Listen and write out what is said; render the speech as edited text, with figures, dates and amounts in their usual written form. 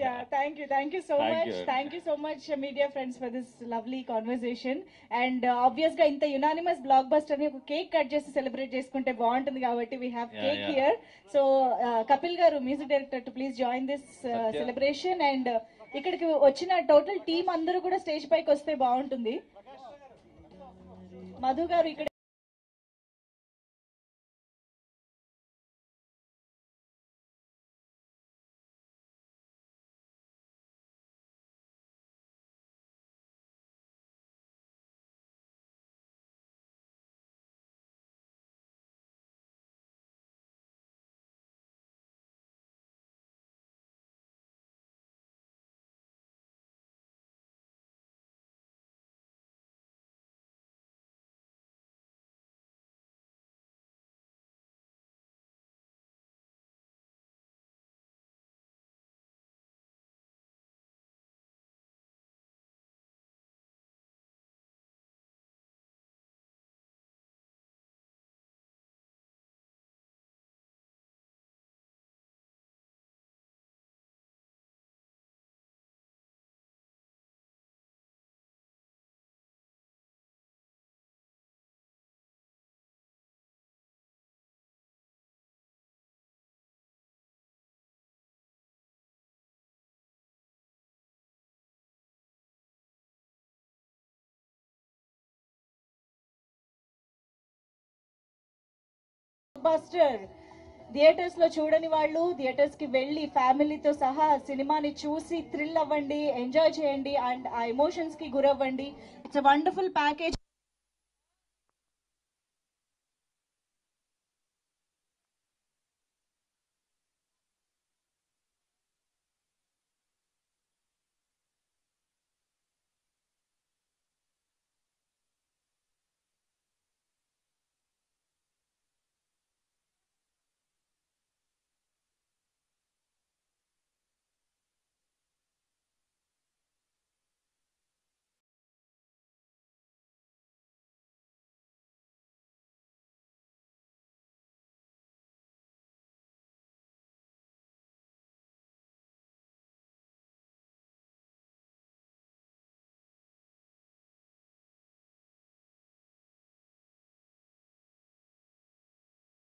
Yeah, thank you so Thank much. you. Thank you so much, media friends, for this lovely conversation. And obviously, ఇంత unanimous block buster ని ఒక cake cut చేసి celebrate చేసుకుంటే బాగుంటుంది కాబట్టి we have Yeah, cake yeah. here. So Kapil గారు, music director, to please join this Satya. Celebration. And ఇక్కడికి వచ్చిన టోటల్ టీమ్ అందరూ కూడా స్టేజ్ పైకి వస్తే బాగుంటుంది. మధు గారు ఇక్కడ బస్టర్ థియేటర్స్ లో చూడని వాళ్ళు థియేటర్స్ కి వెళ్ళి ఫ్యామిలీతో సహా సినిమాని చూసి థ్రిల్ అవ్వండి, ఎంజాయ్ చేయండి అండ్ ఆ ఎమోషన్స్ కి గురవ్వండి. It's a wonderful package.